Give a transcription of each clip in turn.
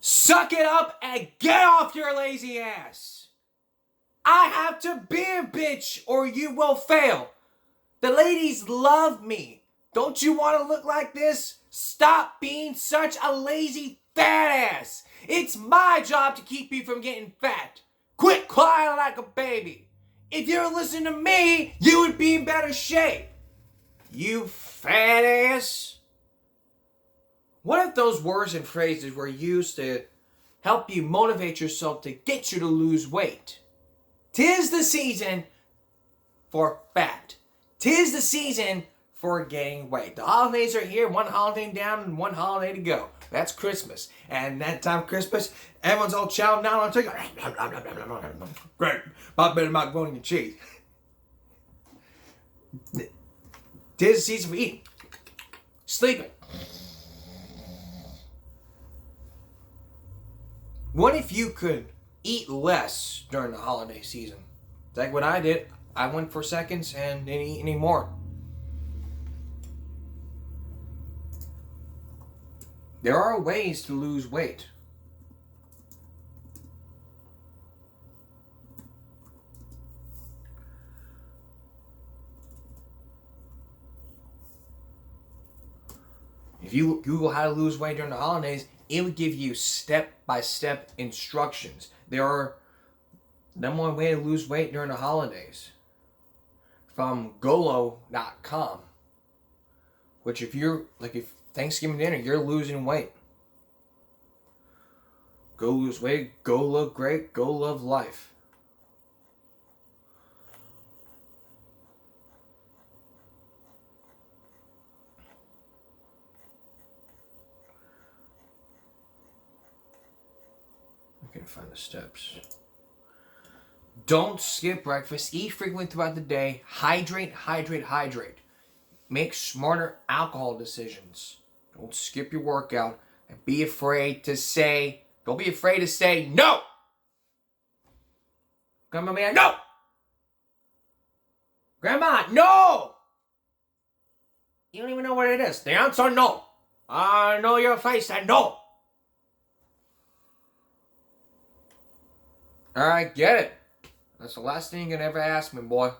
Suck it up and get off your lazy ass. I have to be a bitch or you will fail. The ladies love me. Don't you want to look like this? Stop being such a lazy fat ass. It's my job to keep you from getting fat. Quit crying like a baby. If you were listening to me, you would be in better shape. You fat ass. What if those words and phrases were used to help you motivate yourself to get you to lose weight? 'Tis the season for fat. 'Tis the season for gaining weight. The holidays are here, one holiday down and one holiday to go. That's Christmas. And that time of Christmas, everyone's all chowing down on chicken. Great. Pop better macaroni and cheese. 'Tis the season for eating. Sleeping. What if you could eat less during the holiday season? Like what I did. I went for seconds and didn't eat anymore. There are ways to lose weight. If you Google how to lose weight during the holidays, it would give you step-by-step instructions. There are number one way to lose weight during the holidays from Golo.com, which if Thanksgiving dinner, you're losing weight. Go lose weight, go look great, go love life. I can find the steps. Don't skip breakfast. Eat frequently throughout the day. Hydrate, hydrate, hydrate. Make smarter alcohol decisions. Don't skip your workout. And don't be afraid to say no. Grandma, man, no. Grandma, no. You don't even know what it is. The answer, no. I know your face and no. Alright, get it. That's the last thing you can ever ask me, boy.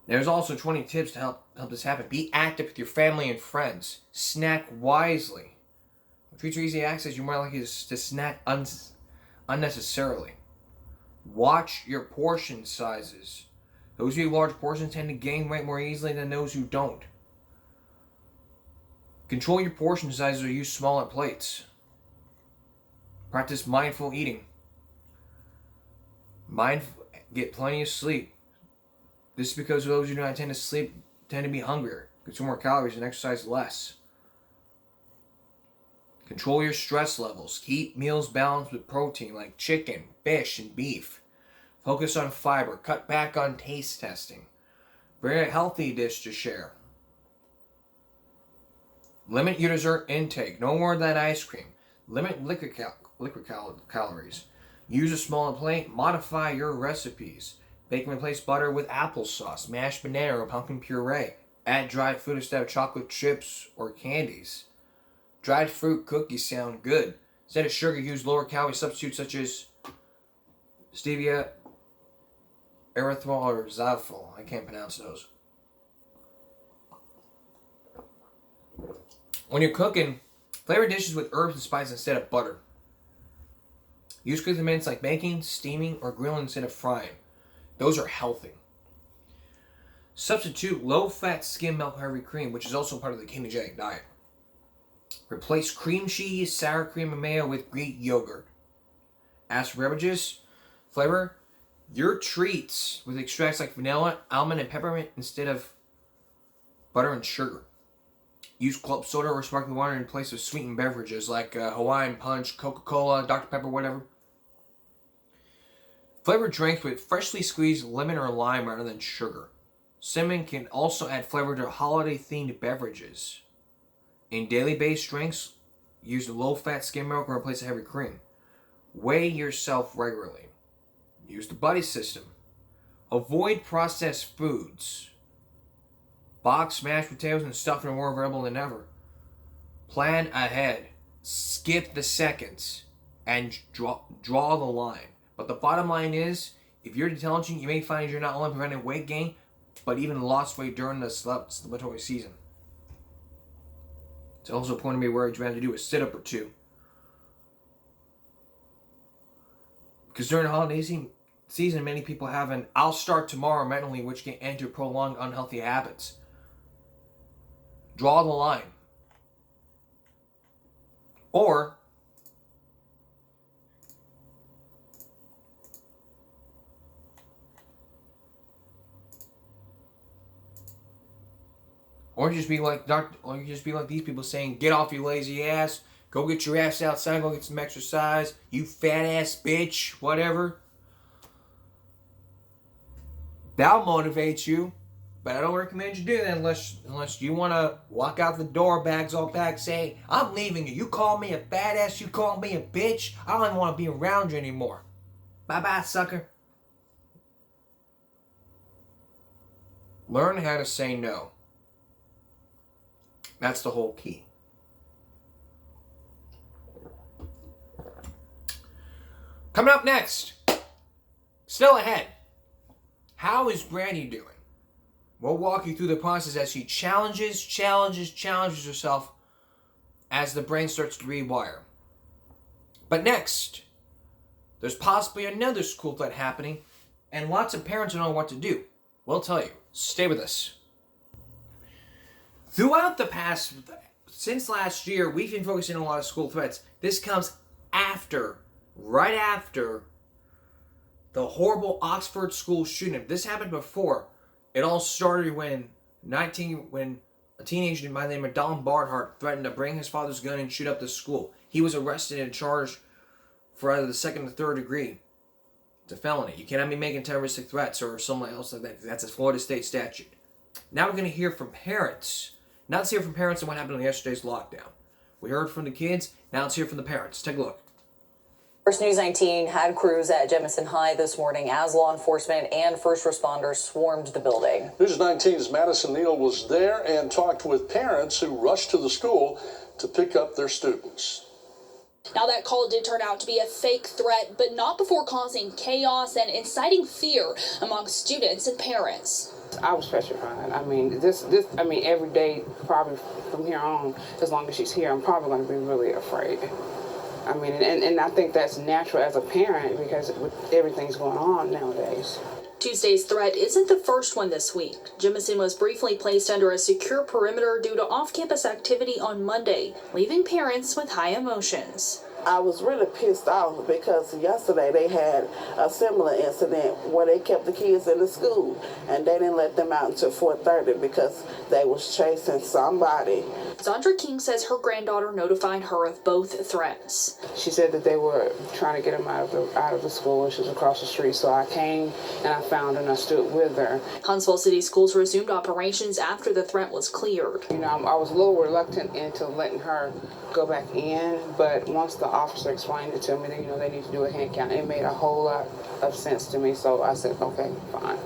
There's also 20 tips to help this happen. Be active with your family and friends. Snack wisely. When treats are easy access, you're more likely to snack unnecessarily. Watch your portion sizes. Those who eat large portions tend to gain weight more easily than those who don't. Control your portion sizes or use smaller plates. Practice mindful eating. Get plenty of sleep. This is because those who do not tend to sleep tend to be hungrier, consume more calories, and exercise less. Control your stress levels. Keep meals balanced with protein like chicken, fish, and beef. Focus on fiber. Cut back on taste testing. Bring a healthy dish to share. Limit your dessert intake. No more of that ice cream. Limit liquor calories. Use a smaller plate. Modify your recipes. Bake and replace butter with applesauce, mashed banana, or pumpkin puree. Add dried fruit instead of chocolate chips or candies. Dried fruit cookies sound good. Instead of sugar, use lower calorie substitutes such as stevia, erythritol, or xylitol. I can't pronounce those. When you're cooking, flavor dishes with herbs and spices instead of butter. Use cooking methods like baking, steaming, or grilling instead of frying. Those are healthy. Substitute low-fat skim milk for every cream, which is also part of the ketogenic diet. Replace cream cheese, sour cream, and mayo with Greek yogurt. As for beverages, flavor your treats with extracts like vanilla, almond, and peppermint instead of butter and sugar. Use club soda or sparkling water in place of sweetened beverages like Hawaiian Punch, Coca-Cola, Dr. Pepper, whatever. Flavor drinks with freshly squeezed lemon or lime rather than sugar. Cinnamon can also add flavor to holiday-themed beverages. In daily-based drinks, use low-fat skim milk or replace a heavy cream. Weigh yourself regularly. Use the buddy system. Avoid processed foods. Boxed mashed potatoes and stuffing are more available than ever. Plan ahead. Skip the seconds. And draw the line. But the bottom line is, if you're intelligent, you may find you're not only preventing weight gain, but even lost weight during the celebratory season. It's also a point to be where you have to do a sit-up or two. Because during the holiday season, many people have an "I'll start tomorrow" mentally, which can enter prolonged unhealthy habits. Draw the line. Or just be like these people saying, "Get off your lazy ass, go get your ass outside, go get some exercise, you fat ass bitch," whatever. That'll motivate you, but I don't recommend you do that unless you want to walk out the door, bags all packed, say, "I'm leaving you. You call me a fat ass, you call me a bitch. I don't even want to be around you anymore. Bye bye, sucker." Learn how to say no. That's the whole key. Coming up next, still ahead, how is Brandi doing? We'll walk you through the process as she challenges herself as the brain starts to rewire. But next, there's possibly another school threat happening, and lots of parents don't know what to do. We'll tell you. Stay with us. Throughout the past, since last year, we've been focusing on a lot of school threats. This comes right after the horrible Oxford school shooting. If this happened before, it all started when a teenager by the name of Don Barnhart threatened to bring his father's gun and shoot up the school. He was arrested and charged for either the second or third degree. It's a felony. You cannot be making terroristic threats or something else like that. That's a Florida state statute. Now we're going to hear from parents. Now let's hear from parents on what happened on yesterday's lockdown. We heard from the kids. Now let's hear from the parents. Take a look. First News 19 had crews at Jemison High this morning as law enforcement and first responders swarmed the building. News 19's Madison Neal was there and talked with parents who rushed to the school to pick up their students. Now, that call did turn out to be a fake threat, but not before causing chaos and inciting fear among students and parents. I was petrified. I mean, every day, probably from here on, as long as she's here, I'm probably going to be really afraid. I mean, and I think that's natural as a parent because with everything's going on nowadays. Tuesday's threat isn't the first one this week. Jemison was briefly placed under a secure perimeter due to off-campus activity on Monday, leaving parents with high emotions. I was really pissed off because yesterday they had a similar incident where they kept the kids in the school and they didn't let them out until 4:30 because they was chasing somebody. Zandra King says her granddaughter notified her of both threats. She said that they were trying to get him out of the school, and she was across the street. So I came and I found her and I stood with her. Huntsville City Schools resumed operations after the threat was cleared. You know, I was a little reluctant into letting her go back in, but once the officer explained it to me that, you know, they need to do a hand count, it made a whole lot of sense to me. So I said, okay, fine.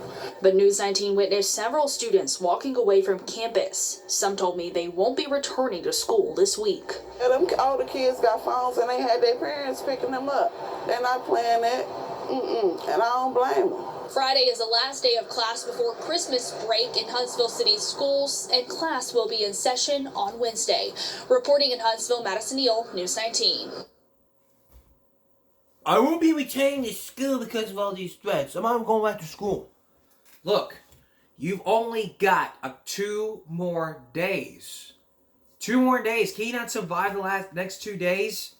But News 19 witnessed several students walking away from campus. Some told me they won't be returning to school this week. And all the kids got phones and they had their parents picking them up. They're not playing that. And I don't blame them. Friday is the last day of class before Christmas break in Huntsville City Schools, and class will be in session on Wednesday. Reporting in Huntsville, Madison Neal, News 19. I won't be returning to school because of all these threats. I'm not going back to school. Look, you've only got 2 more days. 2 more days. Can you not survive the next 2 days?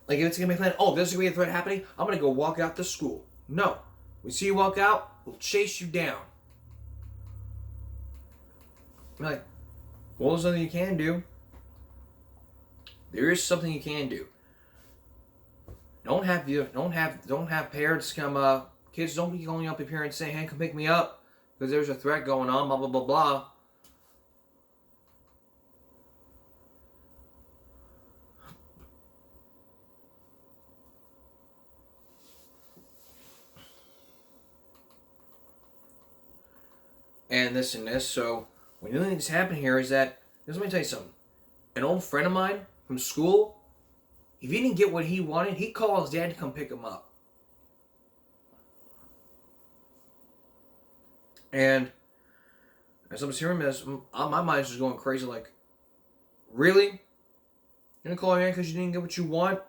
Like, if it's going to be planned, oh, there's going to be a threat happening, I'm going to go walk out to school. No. We see you walk out, we'll chase you down. You're like, well, there's something you can do. There is something you can do. Don't have parents come, kids don't be calling up your parents saying, hey, come pick me up because there's a threat going on, blah, blah, blah, blah. and this and this. So when the only thing that's happening here is that, let me tell you something. An old friend of mine from school, if he didn't get what he wanted, he'd call his dad to come pick him up. And as I was hearing this, my mind's just going crazy. Like, really? You're gonna call your aunt because you didn't get what you want?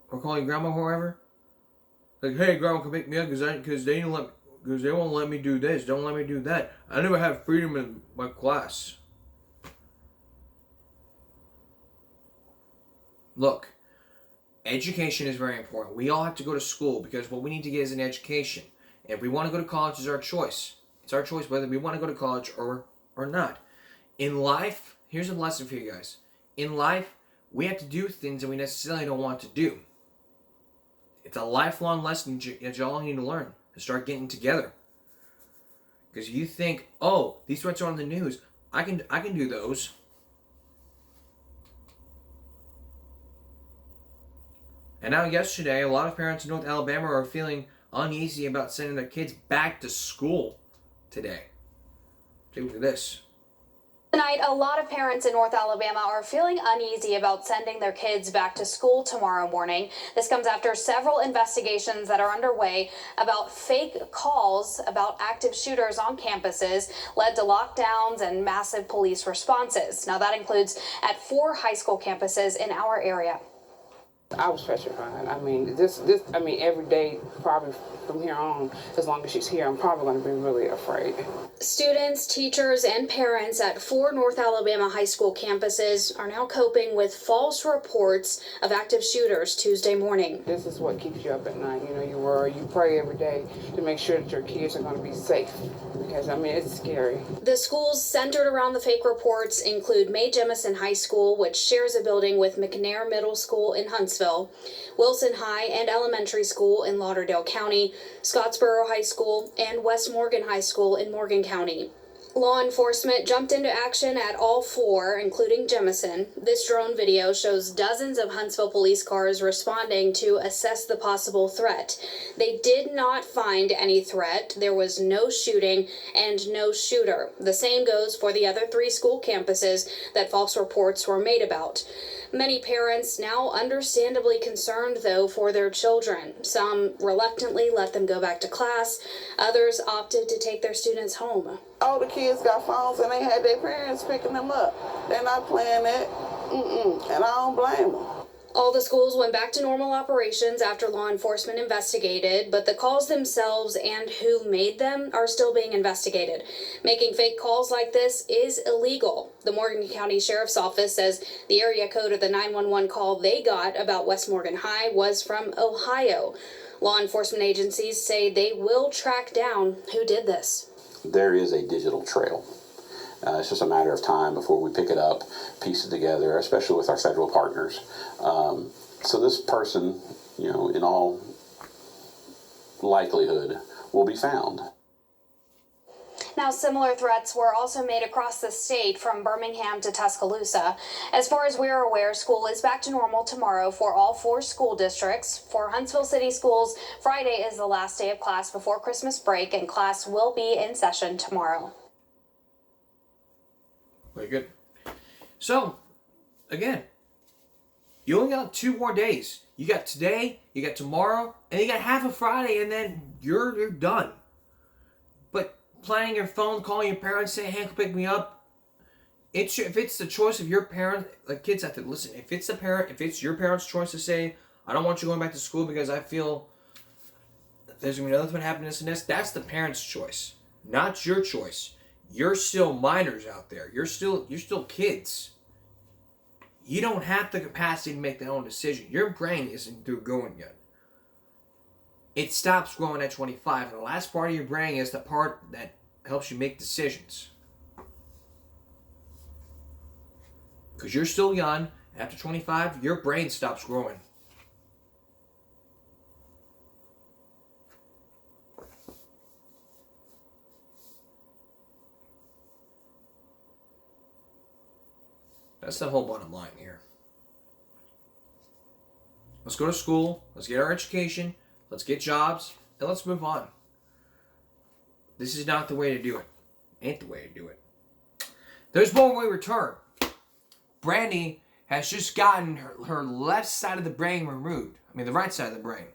Or call your grandma or whoever? Like, hey, grandma, come pick me up because they won't let me do this. Don't let me do that. I never have freedom in my class. Look, education is very important. We all have to go to school because what we need to get is an education. And if we want to go to college, it's our choice. It's our choice whether we want to go to college or not. In life, here's a lesson for you guys. In life, we have to do things that we necessarily don't want to do. It's a lifelong lesson that y'all need to learn to start getting together. Because you think, oh, these threats are on the news. I can do those. And now yesterday, a lot of parents in North Alabama are feeling uneasy about sending their kids back to school today. Take a look at this. Tonight, a lot of parents in North Alabama are feeling uneasy about sending their kids back to school tomorrow morning. This comes after several investigations that are underway about fake calls about active shooters on campuses led to lockdowns and massive police responses. Now, that includes at 4 high school campuses in our area. I was petrified. I mean, every day, probably from here on, as long as she's here, I'm probably going to be really afraid. Students, teachers, and parents at 4 North Alabama high school campuses are now coping with false reports of active shooters Tuesday morning. This is what keeps you up at night. You know, you worry, you pray every day to make sure that your kids are going to be safe. Because, I mean, it's scary. The schools centered around the fake reports include Mae Jemison High School, which shares a building with McNair Middle School in Huntsville, Wilson High and Elementary School in Lauderdale County, Scottsboro High School, and West Morgan High School in Morgan County. Law enforcement jumped into action at all 4, including Jemison. This drone video shows dozens of Huntsville police cars responding to assess the possible threat. They did not find any threat. There was no shooting and no shooter. The same goes for the other 3 school campuses that false reports were made about. Many parents now understandably concerned, though, for their children. Some reluctantly let them go back to class. Others opted to take their students home. All the kids got phones and they had their parents picking them up. They're not playing that. And I don't blame them. All the schools went back to normal operations after law enforcement investigated, but the calls themselves and who made them are still being investigated. Making fake calls like this is illegal. The Morgan County Sheriff's Office says the area code of the 911 call they got about West Morgan High was from Ohio. Law enforcement agencies say they will track down who did this. There is a digital trail. It's just a matter of time before we pick it up, piece it together, especially with our federal partners. So this person, you know, in all likelihood, will be found. Now, similar threats were also made across the state from Birmingham to Tuscaloosa. As far as we're aware, school is back to normal tomorrow for all 4 school districts. For Huntsville City Schools, Friday is the last day of class before Christmas break, and class will be in session tomorrow. Very good. So, again, you only got 2 more days. You got today, you got tomorrow, and you got half of Friday, and then you're done. But planning your phone, calling your parents, saying, "Hey, come pick me up." If it's the choice of your parent, like kids have to listen. If it's your parents' choice to say, "I don't want you going back to school because I feel there's gonna be another thing happening, this and this," that's the parents' choice, not your choice. You're still minors out there. You're still kids. You don't have the capacity to make that own decision. Your brain isn't through growing yet. It stops growing at 25, and the last part of your brain is the part that helps you make decisions. Because you're still young. After 25, your brain stops growing. That's the whole bottom line here. Let's go to school, let's get our education, let's get jobs, and let's move on. This is not the way to do it. Ain't the way to do it. There's more when we return. Brandi has just gotten her left side of the brain removed. I mean, the right side of the brain.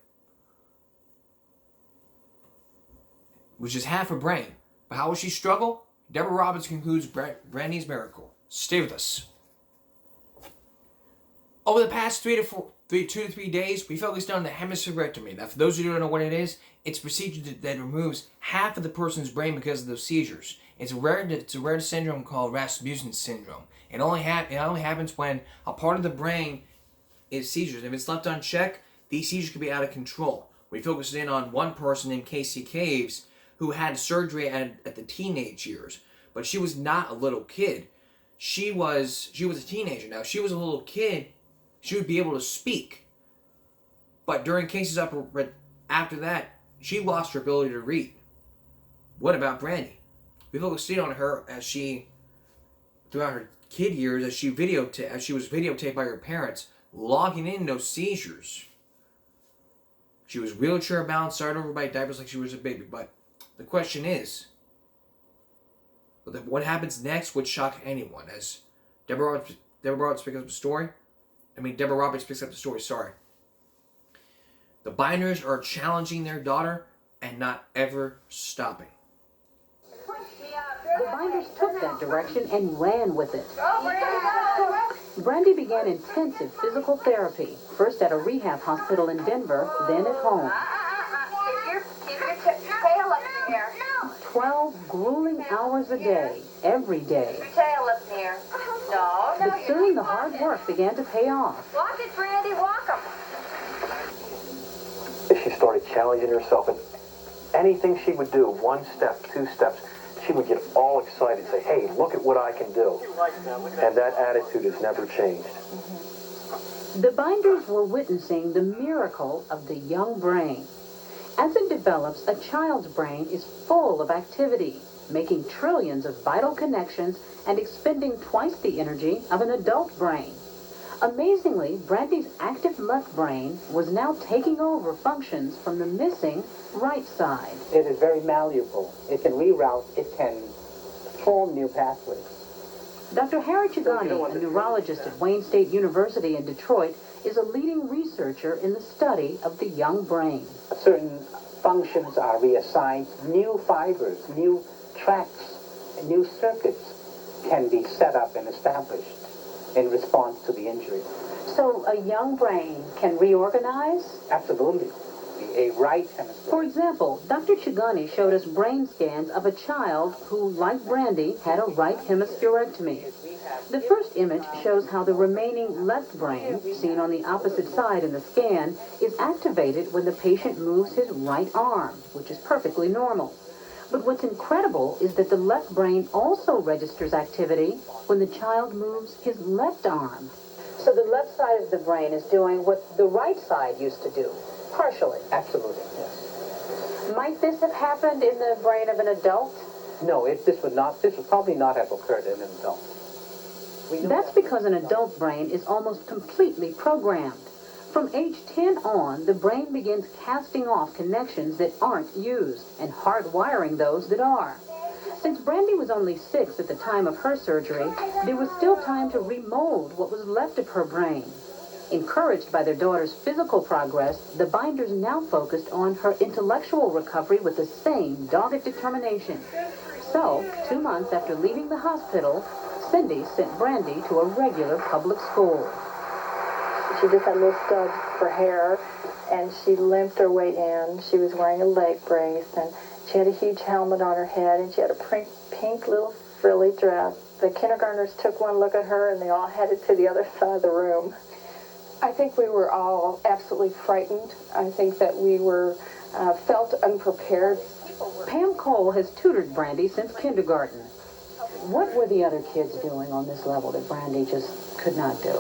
Which is half her brain. But how will she struggle? Deborah Roberts concludes Brandi's miracle. Stay with us. Over the past 2 to 3 days, we focused on the hemispherectomy. Now, for those who don't know what it is, it's a procedure that removes half of the person's brain because of those seizures. It's a rare syndrome called Rasmussen syndrome. It only happens when a part of the brain is seizures. If it's left unchecked, these seizures can be out of control. We focused in on one person named Casey Caves who had surgery at the teenage years, but she was not a little kid. She was a teenager. Now, if she was a little kid, she would be able to speak. But during Casey's after that, she lost her ability to read. What about Brandi? We focused in on her as she, throughout her kid years, as she was videotaped by her parents, logging in those seizures. She was wheelchair bound, started over by diapers like she was a baby. But the question is, what happens next would shock anyone. As Deborah Roberts picks up the story. Deborah Roberts picks up the story, sorry. The Binders are challenging their daughter and not ever stopping. The Binders took that direction and ran with it. Brandi began intensive physical therapy, first at a rehab hospital in Denver, then at home. Keep your tail up in the air. 12 grueling hours a day, every day. Your tail up in the air. No. But soon the hard work began to pay off. Walk it, Brandi, walk 'em. She started challenging herself, and anything she would do, 1 step, 2 steps, she would get all excited and say, hey, look at what I can do. And that attitude has never changed. The Binders were witnessing the miracle of the young brain. As it develops, a child's brain is full of activity, making trillions of vital connections and expending twice the energy of an adult brain. Amazingly, Brandi's active left brain was now taking over functions from the missing right side. It is very malleable. It can reroute, it can form new pathways. Dr. Harry Chugani, a neurologist at Wayne State University in Detroit, is a leading researcher in the study of the young brain. Certain functions are reassigned. New fibers, new tracks, new circuits can be set up and established in response to the injury. So a young brain can reorganize? Absolutely. A right hemisphere. For example, Dr. Chugani showed us brain scans of a child who, like Brandi, had a right hemispherectomy. The first image shows how the remaining left brain, seen on the opposite side in the scan, is activated when the patient moves his right arm, which is perfectly normal. But what's incredible is that the left brain also registers activity when the child moves his left arm. So the left side of the brain is doing what the right side used to do, partially. Absolutely, yes. Might this have happened in the brain of an adult? No, this would probably not have occurred in an adult. That's because an adult brain is almost completely programmed. From age 10 on, the brain begins casting off connections that aren't used and hardwiring those that are. Since Brandi was only 6 at the time of her surgery, there was still time to remold what was left of her brain. Encouraged by their daughter's physical progress, the Binders now focused on her intellectual recovery with the same dogged determination. So, 2 months after leaving the hospital, Cindy sent Brandi to a regular public school. She just had little stubs for hair, and she limped her way in. She was wearing a leg brace, and she had a huge helmet on her head, and she had a pink little frilly dress. The kindergartners took one look at her, and they all headed to the other side of the room. I think we were all absolutely frightened. I think that we felt unprepared. Pam Cole has tutored Brandi since kindergarten. What were the other kids doing on this level that Brandi just could not do?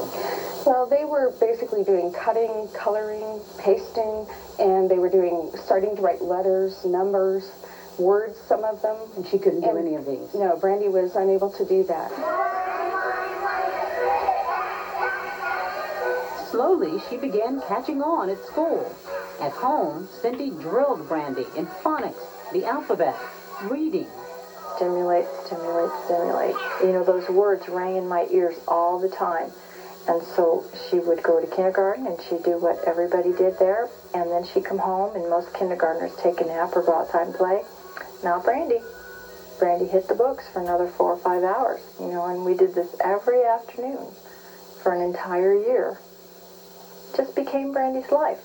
Well, they were basically doing cutting, coloring, pasting, and they were starting to write letters, numbers, words, some of them. And she couldn't do any of these? No, Brandi was unable to do that. Slowly, she began catching on at school. At home, Cindy drilled Brandi in phonics, the alphabet, reading. Stimulate, stimulate, stimulate. You know, those words rang in my ears all the time. And so she would go to kindergarten and she'd do what everybody did there. And then she'd come home and most kindergartners take a nap or go outside and play. Now Brandi hit the books for another 4 or 5 hours, you know, and we did this every afternoon for an entire year. Just became Brandi's life.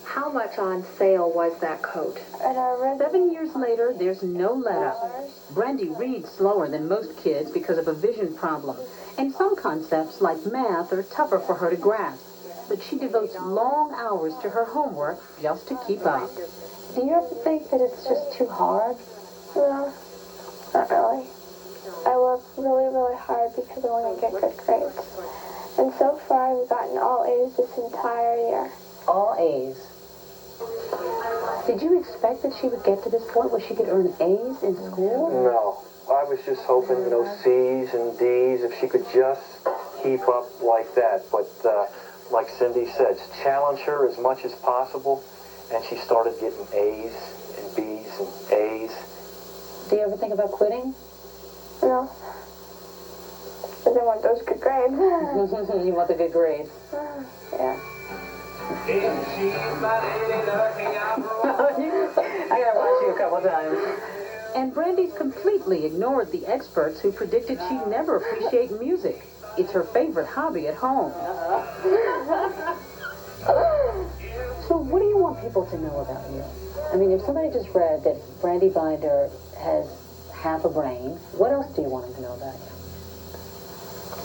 How much on sale was that coat? 7 years later, there's no let-up. Brandi reads slower than most kids because of a vision problem, and some concepts like math are tougher for her to grasp. But she devotes long hours to her homework just to keep up. Do you ever think that it's just too hard? No, not really. I work really, really hard because I want to get good grades. And so far, I've gotten all A's this entire year. All A's. Did you expect that she would get to this point where she could earn A's in school? No. I was just hoping, you know, C's and D's, if she could just keep up like that. But like Cindy said, challenge her as much as possible. And she started getting A's and B's and A's. Do you ever think about quitting? No. Because I want those good grades. You want the good grades. Yeah. I gotta watch you a couple times. And Brandi's completely ignored the experts who predicted she'd never appreciate music. It's her favorite hobby at home. So what do you want people to know about you? I mean, if somebody just read that Brandi Binder has half a brain, what else do you want them to know about you?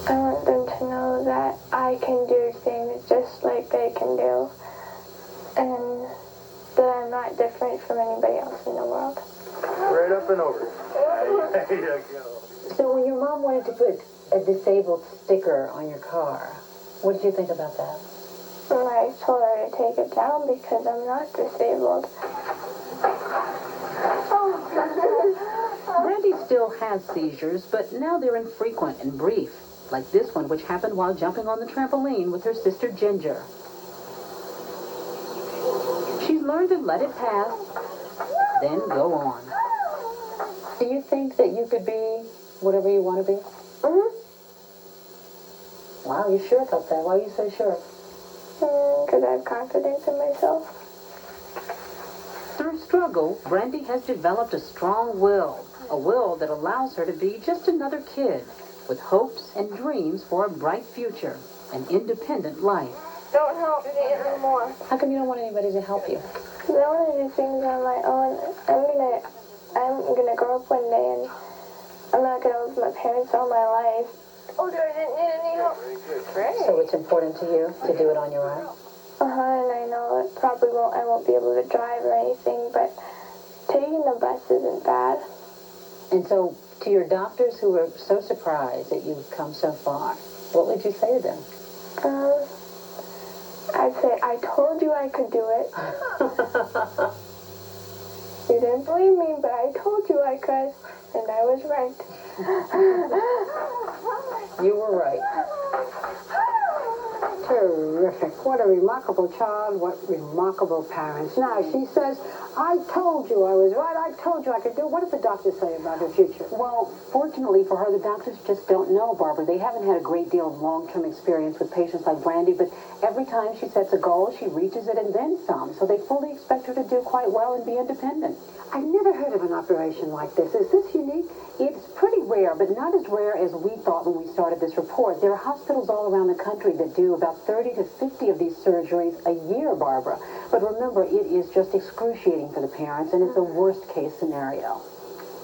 I want them to know that I can do things just like they can do. And that I'm not different from anybody else in the world. Right up and over. There you go. So when your mom wanted to put a disabled sticker on your car, what did you think about that? And I told her to take it down because I'm not disabled. Brandi still has seizures, but now they're infrequent and brief, like this one, which happened while jumping on the trampoline with her sister Ginger. She's learned to let it pass, then go on. Do you think that you could be whatever you want to be? Mm-hmm. Wow, you sure about that? Why are you so sure? Because I have confidence in myself. Through struggle, Brandi has developed a strong will, a will that allows her to be just another kid with hopes and dreams for a bright future, an independent life. Don't help me anymore. How come you don't want anybody to help you? Because I want to do things on my own. I'm gonna grow up one day and I'm not gonna live with my parents all my life. Oh, I didn't need any help. Great. So it's important to you to do it on your own? And I know it probably I won't be able to drive or anything, but taking the bus isn't bad. And so, to your doctors who are so surprised that you've come so far, what would you say to them? I'd say, I told you I could do it. You didn't believe me, but I told you I could, and I was right. You were right. Terrific. What a remarkable child. What remarkable parents. Now, she says, I told you I was right. I told you I could do it. What did the doctors say about her future? Well, fortunately for her, the doctors just don't know, Barbara. They haven't had a great deal of long-term experience with patients like Brandi, but every time she sets a goal, she reaches it and then some. So they fully expect her to do quite well and be independent. I've never heard of an operation like this. Is this unique? It's pretty rare, but not as rare as we thought when we started this report. There are hospitals all around the country that do about 30 to 50 of these surgeries a year, Barbara. But remember, it is just excruciating for the parents, and it's a worst-case scenario.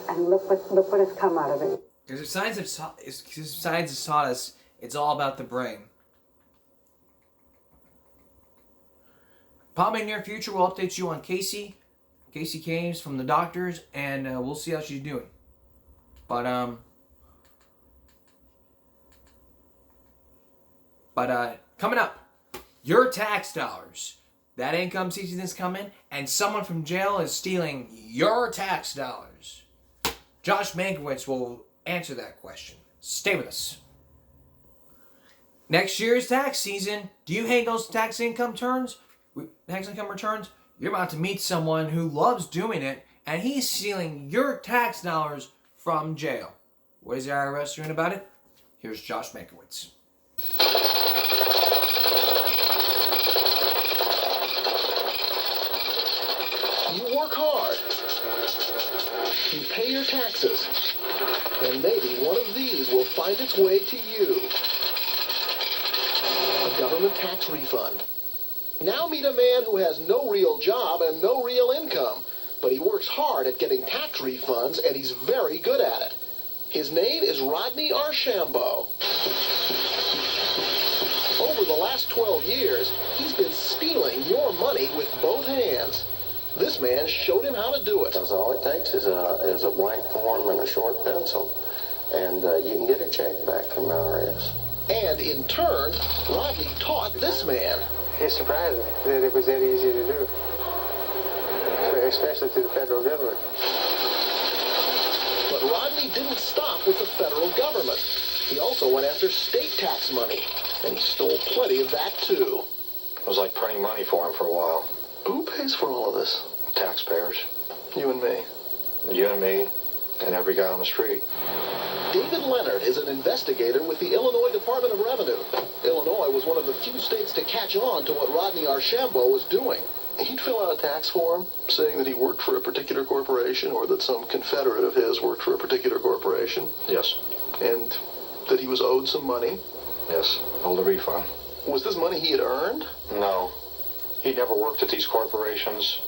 And look what has come out of it. Because science has taught us it's all about the brain. Probably in the near future, we'll update you on Casey Kames from the doctors, and we'll see how she's doing. But coming up, your tax dollars. That income season is coming, and someone from jail is stealing your tax dollars. Josh Mankiewicz will answer that question. Stay with us. Next year's tax season, do you hate those tax income returns? You're about to meet someone who loves doing it and he's stealing your tax dollars from jail. What is the IRS doing about it? Here's Josh Mankiewicz. You work hard. You pay your taxes. And maybe one of these will find its way to you. A government tax refund. Now meet a man who has no real job and no real income, but he works hard at getting tax refunds, and he's very good at it. His name is Rodney Archambault. Over the last 12 years, he's been stealing your money with both hands. This man showed him how to do it. Because all it takes is a blank form and a short pencil, and you can get a check back from IRS. And in turn, Rodney taught this man. It surprised me that it was that easy to do, especially to the federal government. But Rodney didn't stop with the federal government. He also went after state tax money, and he stole plenty of that too. It was like printing money for him for a while. Who pays for all of this? Taxpayers. You and me. You and me, and every guy on the street. David Leonard is an investigator with the Illinois Department of Revenue. Illinois was one of the few states to catch on to what Rodney Archambault was doing. He'd fill out a tax form saying that he worked for a particular corporation or that some confederate of his worked for a particular corporation. Yes. And that he was owed some money. Yes, owed a refund. Was this money he had earned? No. He never worked at these corporations.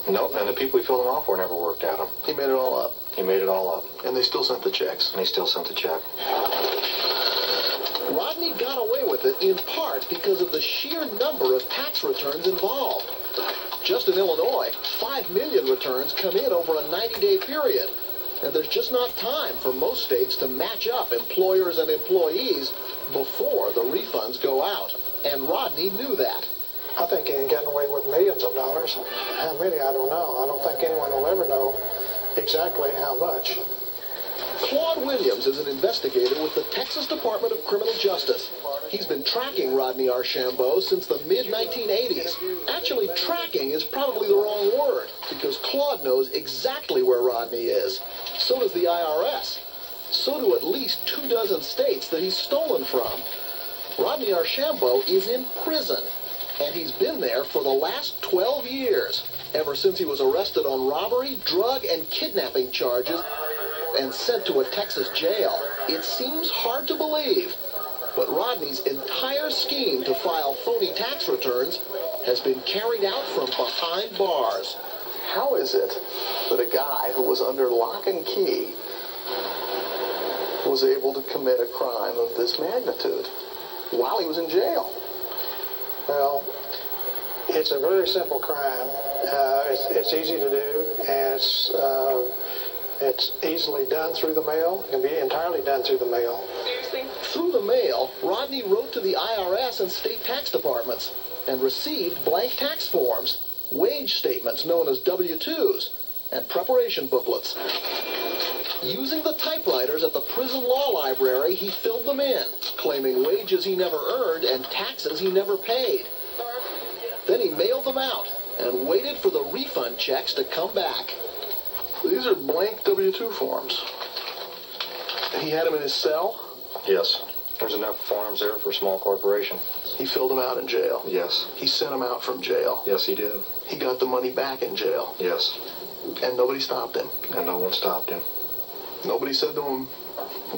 Nope, and the people he filled them out for never worked at them. He made it all up. He made it all up. And they still sent the checks. And he still sent the check. Rodney got away with it in part because of the sheer number of tax returns involved. Just in Illinois, 5 million returns come in over a 90-day period. And there's just not time for most states to match up employers and employees before the refunds go out. And Rodney knew that. I think he had gotten away with millions of dollars. How many, I don't know. I don't think anyone will ever know exactly how much. Claude Williams is an investigator with the Texas Department of Criminal Justice. He's been tracking Rodney Archambault since the mid-1980s. Actually, tracking is probably the wrong word, because Claude knows exactly where Rodney is. So does the IRS. So do at least 24 states that he's stolen from. Rodney Archambault is in prison, and he's been there for the last 12 years, ever since he was arrested on robbery, drug, and kidnapping charges and sent to a Texas jail. It seems hard to believe, but Rodney's entire scheme to file phony tax returns has been carried out from behind bars. How is it that a guy who was under lock and key was able to commit a crime of this magnitude while he was in jail? Well, it's a very simple crime. It's easy to do, and it's easily done through the mail. It can be entirely done through the mail. Through the mail, Rodney wrote to the IRS and state tax departments and received blank tax forms, wage statements known as W-2s, and preparation booklets. Using the typewriters at the prison law library, he filled them in, claiming wages he never earned and taxes he never paid. Then he mailed them out and waited for the refund checks to come back. These are blank W-2 forms. He had them in his cell? Yes. There's enough forms there for a small corporation. He filled them out in jail? Yes. He sent them out from jail? Yes, he did. He got the money back in jail? Yes. And nobody stopped him? And no one stopped him. Nobody said to him,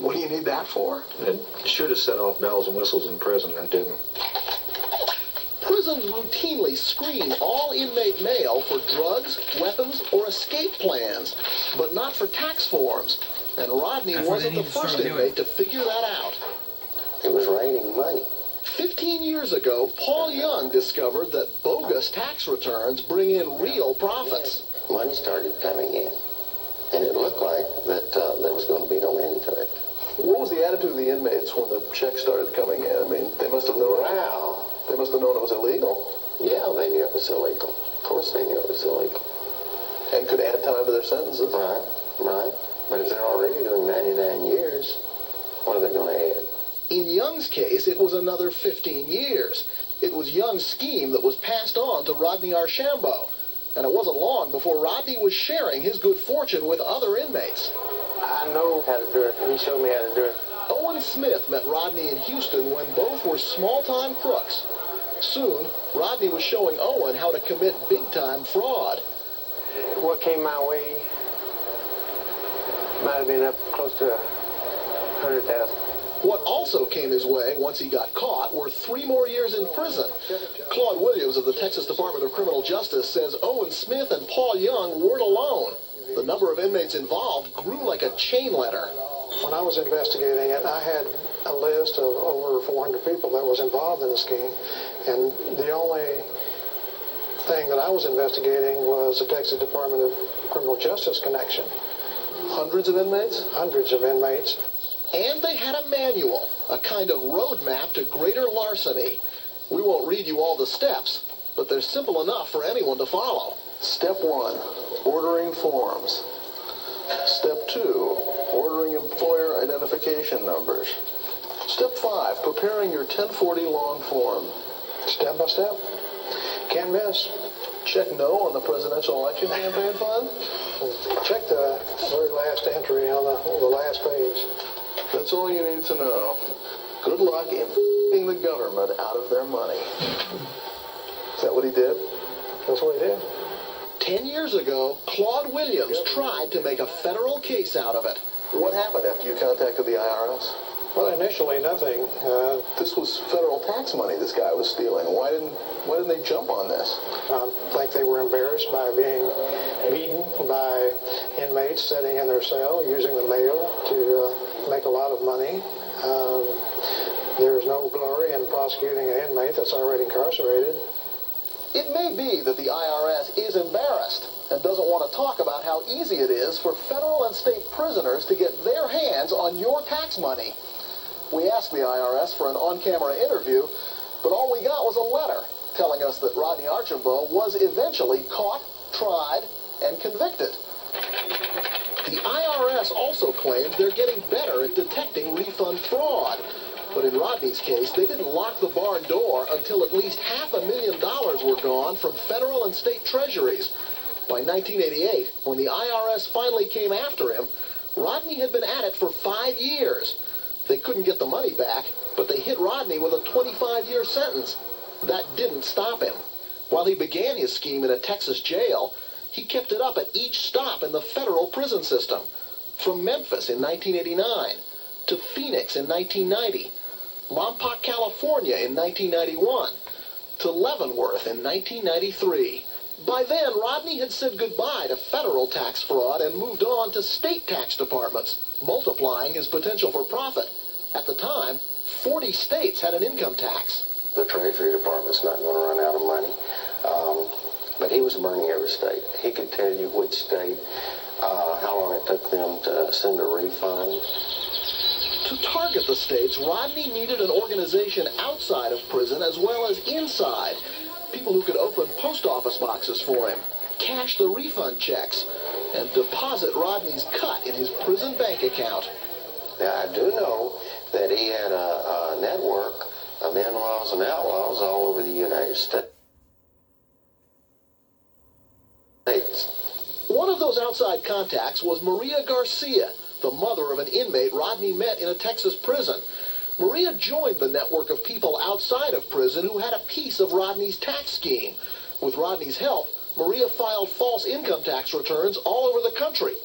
what do you need that for? It should have set off bells and whistles in prison. It didn't. Prisons routinely screen all inmate mail for drugs, weapons, or escape plans, but not for tax forms. And Rodney wasn't the first inmate to figure that out. It was raining money. 15 years ago, Paul Young discovered that bogus tax returns bring in real profits. Money started coming in, and it looked like that there was going to be no end to it. What was the attitude of the inmates when the checks started coming in? I mean, they must have known. Wow. They must have known it was illegal. Yeah, they knew it was illegal. Of course they knew it was illegal. And could add time to their sentences. Right. But if they're already doing 99 years, what are they going to add? In Young's case, it was another 15 years. It was Young's scheme that was passed on to Rodney Archambault. And it wasn't long before Rodney was sharing his good fortune with other inmates. I know how to do it. He showed me how to do it. Owen Smith met Rodney in Houston when both were small-time crooks. Soon, Rodney was showing Owen how to commit big-time fraud. What came my way might have been up close to 100,000. What also came his way once he got caught were 3 more years in prison. Claude Williams of the Texas Department of Criminal Justice says Owen Smith and Paul Young weren't alone. The number of inmates involved grew like a chain letter. When I was investigating it, I had a list of over 400 people that was involved in the scheme, and the only thing that I was investigating was the Texas Department of Criminal Justice connection. Hundreds of inmates? Hundreds of inmates. And they had a manual, a kind of roadmap to greater larceny. We won't read you all the steps, but they're simple enough for anyone to follow. Step 1, ordering forms. Step 2, ordering employer identification numbers. Step 5, preparing your 1040 long form. Step by step. Can't miss. Check no on the presidential election campaign fund. Check the very last entry on the last page. That's all you need to know. Good luck in f***ing the government out of their money. Is that what he did? That's what he did. 10 years ago, Claude Williams tried to make a federal case out of it. What happened after you contacted the IRS? Well, initially nothing. This was federal tax money this guy was stealing. Why didn't they jump on this? I think they were embarrassed by being beaten by inmates sitting in their cell using the mail to make a lot of money. There's no glory in prosecuting an inmate that's already incarcerated. It may be that the IRS is embarrassed and doesn't want to talk about how easy it is for federal and state prisoners to get their hands on your tax money. We asked the IRS for an on-camera interview, but all we got was a letter telling us that Rodney Archambault was eventually caught, tried, and convicted. The IRS also claimed they're getting better at detecting refund fraud. But in Rodney's case, they didn't lock the barn door until at least $500,000 were gone from federal and state treasuries. By 1988, when the IRS finally came after him, Rodney had been at it for 5 years. They couldn't get the money back, but they hit Rodney with a 25-year sentence. That didn't stop him. While he began his scheme in a Texas jail, he kept it up at each stop in the federal prison system. From Memphis in 1989 to Phoenix in 1990, Lompoc, California in 1991, to Leavenworth in 1993. By then, Rodney had said goodbye to federal tax fraud and moved on to state tax departments, multiplying his potential for profit. At the time, 40 states had an income tax. The Treasury Department's not going to run out of money. But he was burning every state. He could tell you which state, how long it took them to send a refund. To target the states, Rodney needed an organization outside of prison as well as inside. People who could open post office boxes for him, cash the refund checks, and deposit Rodney's cut in his prison bank account. Now, I do know that he had a network of in-laws and outlaws all over the United States. One of those outside contacts was Maria Garcia, the mother of an inmate Rodney met in a Texas prison. Maria joined the network of people outside of prison who had a piece of Rodney's tax scheme. With Rodney's help, Maria filed false income tax returns all over the country.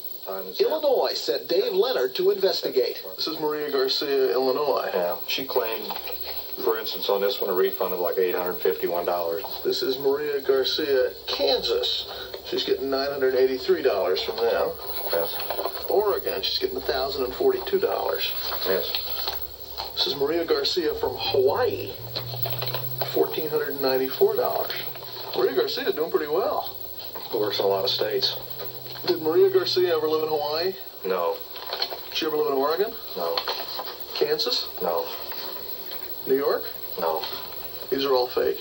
Illinois sent Dave Leonard to investigate. This is Maria Garcia, Illinois. Yeah, she claimed, for instance, on this one, a refund of like $851. This is Maria Garcia, Kansas. She's getting $983 from them. Yes. Oregon, she's getting $1,042. Yes. This is Maria Garcia from Hawaii, $1,494. Maria Garcia's doing pretty well. Works in a lot of states. Did Maria Garcia ever live in Hawaii? No. Did she ever live in Oregon? No. Kansas? No. New York? No. These are all fake.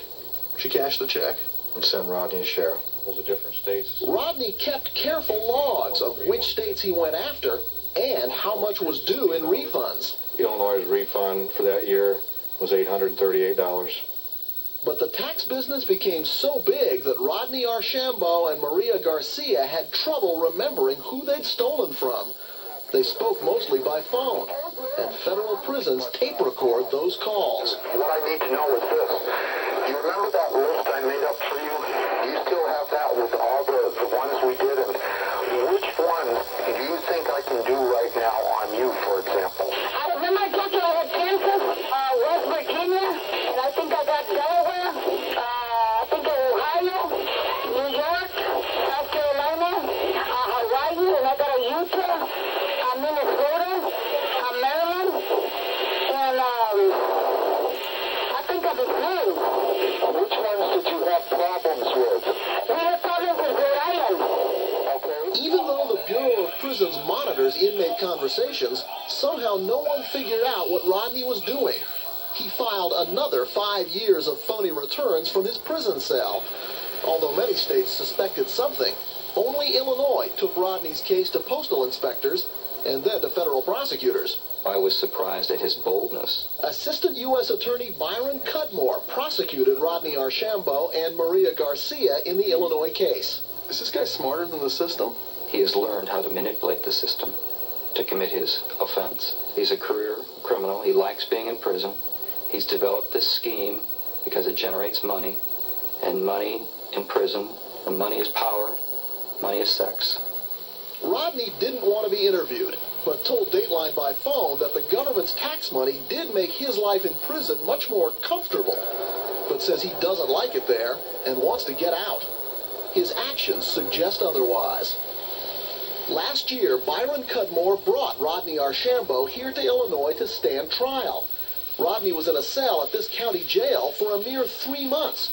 She cashed the check? And sent Rodney a share. Those are different states. Rodney kept careful logs of which states he went after and how much was due in refunds. Illinois' refund for that year was $838. But the tax business became so big that Rodney Archambault and Maria Garcia had trouble remembering who they'd stolen from. They spoke mostly by phone, and federal prisons tape record those calls. What I need to know is this. Do you remember that list I made up for you? Do you still have that with all the ones we did? And which one do you think I can do right now on you, for example? I remember I told you I had Kansas, West Virginia, and I think I got Delaware, I think Ohio, New York, South Carolina, Hawaii, and I got a Utah, Minnesota, Maryland, and I think I'm in Maine. Which ones did you have problems with? We had problems with Rhode Island. Even though the Bureau of Prisons monitors inmate conversations, somehow no one figured out what Rodney was doing. He filed another 5 years of phony returns from his prison cell. Although many states suspected something, only Illinois took Rodney's case to postal inspectors and then to federal prosecutors. I was surprised at his boldness. Assistant U.S. Attorney Byron Cudmore prosecuted Rodney Archambault and Maria Garcia in the Illinois case. Is this guy smarter than the system? He has learned how to manipulate the system to commit his offense. He's a career criminal. He likes being in prison. He's developed this scheme because it generates money, and money in prison, and money is power, money is sex. Rodney didn't want to be interviewed, but told Dateline by phone that the government's tax money did make his life in prison much more comfortable, but says he doesn't like it there and wants to get out. His actions suggest otherwise. Last year, Byron Cudmore brought Rodney Archambault here to Illinois to stand trial. Rodney was in a cell at this county jail for a mere 3 months.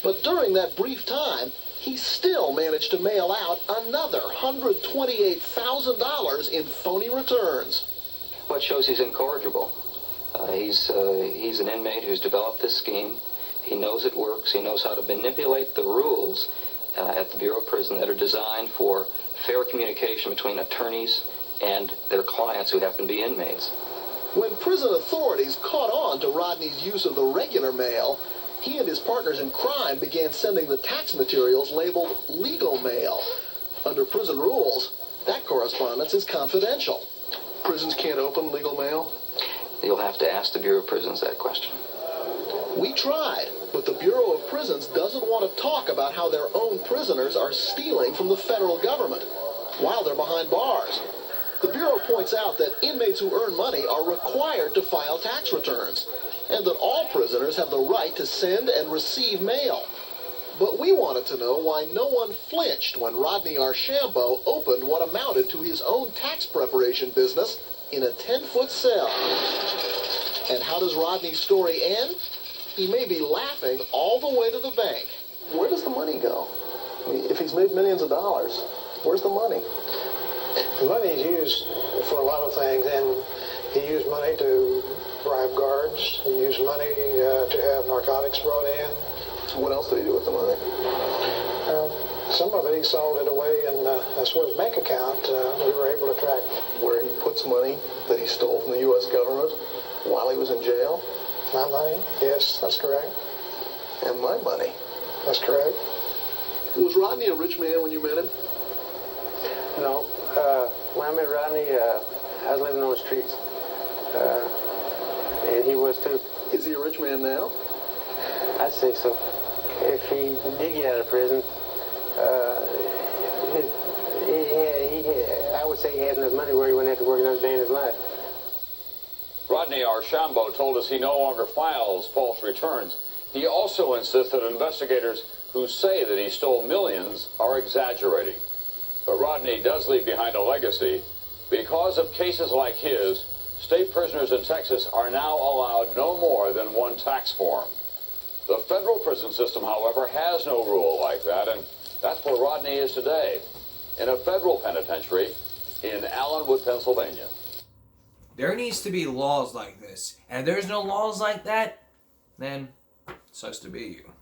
But during that brief time, he still managed to mail out another $128,000 in phony returns. What shows he's incorrigible. He's an inmate who's developed this scheme. He knows it works. He knows how to manipulate the rules at the Bureau of Prison that are designed for fair communication between attorneys and their clients who happen to be inmates. When prison authorities caught on to Rodney's use of the regular mail, he and his partners in crime began sending the tax materials labeled legal mail. Under prison rules, that correspondence is confidential. Prisons can't open legal mail? You'll have to ask the Bureau of Prisons that question. We tried, but the Bureau of Prisons doesn't want to talk about how their own prisoners are stealing from the federal government while they're behind bars. The Bureau points out that inmates who earn money are required to file tax returns, and that all prisoners have the right to send and receive mail. But we wanted to know why no one flinched when Rodney Archambault opened what amounted to his own tax preparation business in a 10-foot cell. And how does Rodney's story end? He may be laughing all the way to the bank. Where does the money go? I mean, if he's made millions of dollars, where's the money? The money is used for a lot of things, and he used money to bribe guards. He used money to have narcotics brought in. What else did he do with the money? Some of it he sold it away in a Swiss bank account. We were able to track where he puts money that he stole from the U.S. government while he was in jail. My money? Yes, that's correct. And my money? That's correct. Was Rodney a rich man when you met him? No. When I met Rodney, I was living on the streets. And he was too. Is he a rich man now? I'd say so. If he did get out of prison, I would say he had enough money where he wouldn't have to work another day in his life. Rodney Archambault told us he no longer files false returns. He also insists that investigators who say that he stole millions are exaggerating. But Rodney does leave behind a legacy. Because of cases like his, state prisoners in Texas are now allowed no more than one tax form. The federal prison system, however, has no rule like that, and that's where Rodney is today, in a federal penitentiary in Allenwood, Pennsylvania. There needs to be laws like this. And if there's no laws like that, then sucks to be you.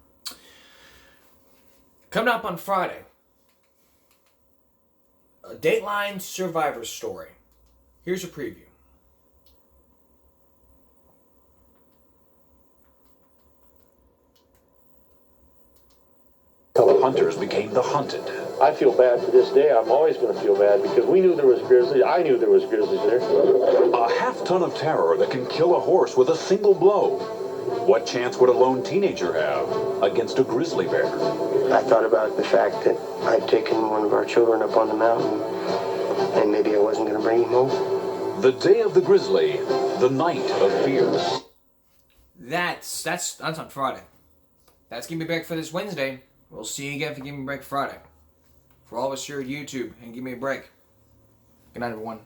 Coming up on Friday, a Dateline Survivor story. Here's a preview. hunters became the hunted. I feel bad to this day. I'm always going to feel bad because we knew there was grizzlies. I knew there was grizzlies there. A half-ton of terror that can kill a horse with a single blow. What chance would a lone teenager have against a grizzly bear? I thought about the fact that I'd taken one of our children up on the mountain and maybe I wasn't going to bring him home. The day of the grizzly, the night of fear. That's on Friday. That's Give Me a Break for this Wednesday. We'll see you again for Give Me a Break Friday. For all of us here at YouTube, and give me a break. Good night, everyone.